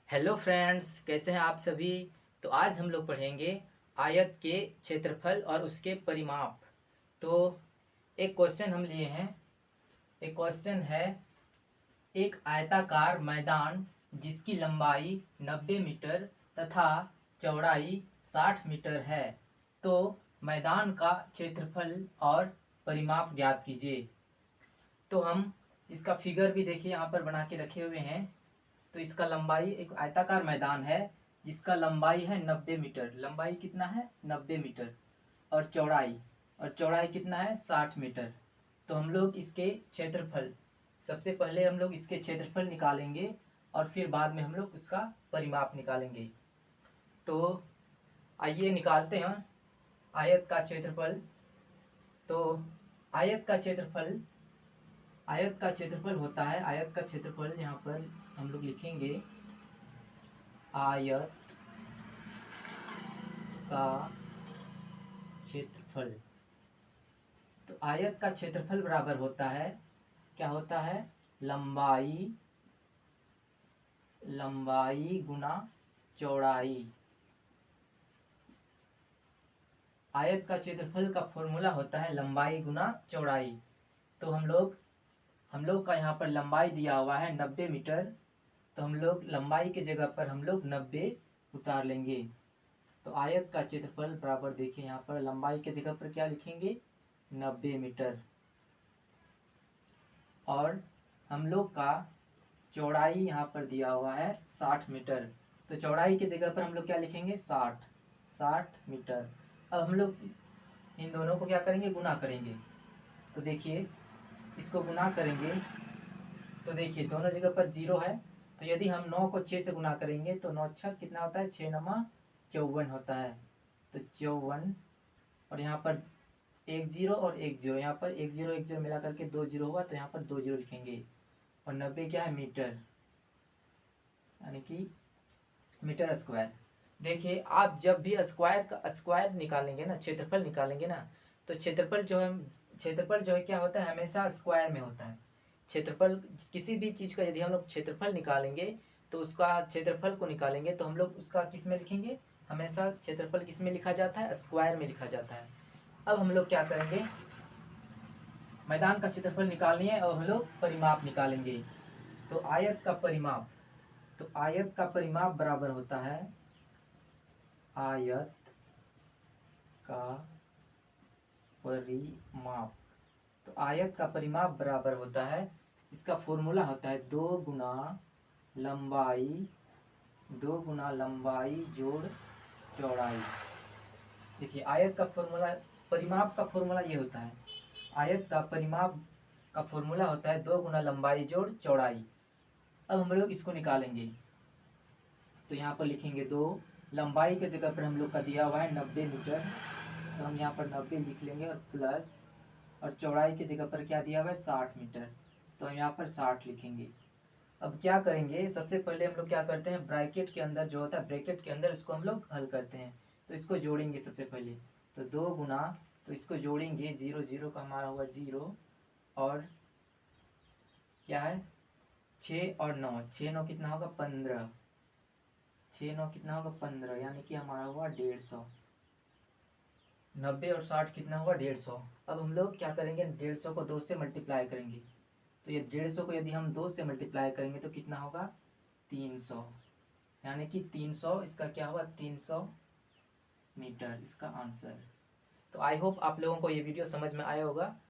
Hello friends, कैसे हैं आप सभी। तो आज हम लोग पढ़ेंगे आयत के क्षेत्रफल और उसके परिमाप। तो एक क्वेश्चन हम लिए हैं। एक क्वेश्चन है, एक आयताकार मैदान जिसकी लंबाई 90 मीटर तथा चौड़ाई 60 मीटर है, तो मैदान का क्षेत्रफल और परिमाप ज्ञात कीजिए। तो हम इसका फिगर भी देखिए यहाँ पर बना के रखे हुए हैं। तो इसका लंबाई, एक आयताकार मैदान है जिसका लंबाई है 90 मीटर। लंबाई कितना है? 90 मीटर। और चौड़ाई कितना है? 60 मीटर। तो हम लोग इसके क्षेत्रफल, सबसे पहले हम लोग इसके क्षेत्रफल निकालेंगे और फिर बाद में हम लोग उसका परिमाप निकालेंगे। तो आइए निकालते हैं आयत का क्षेत्रफल। तो आयत का क्षेत्रफल होता है, आयत का क्षेत्रफल यहाँ पर हम लोग लिखेंगे आयत का क्षेत्रफल। तो आयत का क्षेत्रफल बराबर होता है, क्या होता है? लंबाई गुना चौड़ाई। आयत का क्षेत्रफल का फॉर्मूला होता है लंबाई गुना चौड़ाई। तो हम लोग का यहाँ पर लंबाई दिया हुआ है 90 मीटर। तो हम लोग लंबाई के जगह पर हम लोग 90 उतार लेंगे। तो आयत का क्षेत्रफल बराबर, देखिए यहाँ पर लंबाई के जगह पर क्या लिखेंगे? 90 मीटर। और हम लोग का चौड़ाई यहाँ पर दिया हुआ है 60 मीटर। तो चौड़ाई की जगह पर हम लोग क्या लिखेंगे? 60 मीटर। अब हम लोग इन दोनों को क्या करेंगे? गुना करेंगे। तो देखिए, इसको गुना करेंगे तो देखिए दोनों जगह पर 0 है। तो यदि हम 9 को 6 से गुना करेंगे तो 9 छः कितना होता है? 6 नमा 54 होता है। तो 54, और यहाँ पर 10 और 10, यहाँ पर 10 मिला करके 20 हुआ, तो यहाँ पर 20 लिखेंगे। और 90 क्या है? मीटर, यानी कि मीटर स्क्वायर। देखिए, आप जब भी स्क्वायर निकालेंगे ना, क्षेत्रफल निकालेंगे ना, तो क्षेत्रफल जो है क्या होता है? हमेशा स्क्वायर में होता है। क्षेत्रफल, किसी भी चीज़ का यदि हम लोग क्षेत्रफल निकालेंगे तो उसका क्षेत्रफल को निकालेंगे तो हम लोग उसका किस में लिखेंगे? हमेशा क्षेत्रफल किस में लिखा जाता है? स्क्वायर में लिखा जाता है। अब हम लोग क्या करेंगे? मैदान का क्षेत्रफल निकालनी है और हम लोग परिमाप निकालेंगे। तो आयत का परिमाप बराबर होता है आयत का परिमाप। तो आयत का परिमाप बराबर होता है, इसका फॉर्मूला होता है 2 गुना लंबाई जोड़ चौड़ाई। देखिए, आयत का फॉर्मूला, परिमाप का फॉर्मूला ये होता है। आयत का परिमाप का फॉर्मूला होता है 2 गुना लंबाई जोड़ चौड़ाई। अब हम लोग इसको निकालेंगे। तो यहाँ पर लिखेंगे 2, लंबाई के जगह पर हम लोग का दिया हुआ है 90 मीटर। तो हम यहाँ पर 90 लिख लेंगे और प्लस, और चौड़ाई की जगह पर क्या दिया हुआ है? 60 मीटर। तो हम यहाँ पर 60 लिखेंगे। अब क्या करेंगे? सबसे पहले हम लोग क्या करते हैं? ब्रैकेट के अंदर जो होता है, ब्रैकेट के अंदर इसको हम लोग हल करते हैं। तो इसको जोड़ेंगे सबसे पहले। तो 2 गुना, तो इसको जोड़ेंगे, 0 का हमारा हुआ 0, और क्या है? 6 और 9, 6 9 कितना होगा? 15। 6 9 कितना होगा? 15, यानी कि हमारा हुआ 150। 90 और 60 कितना हुआ? 150। अब हम लोग क्या करेंगे? 150 को 2 से मल्टीप्लाई करेंगे। तो ये 150 को यदि हम 2 से मल्टीप्लाई करेंगे तो कितना होगा? 300, यानी कि 300, इसका क्या हुआ? 300 मीटर, इसका आंसर। तो आई होप आप लोगों को ये वीडियो समझ में आया होगा।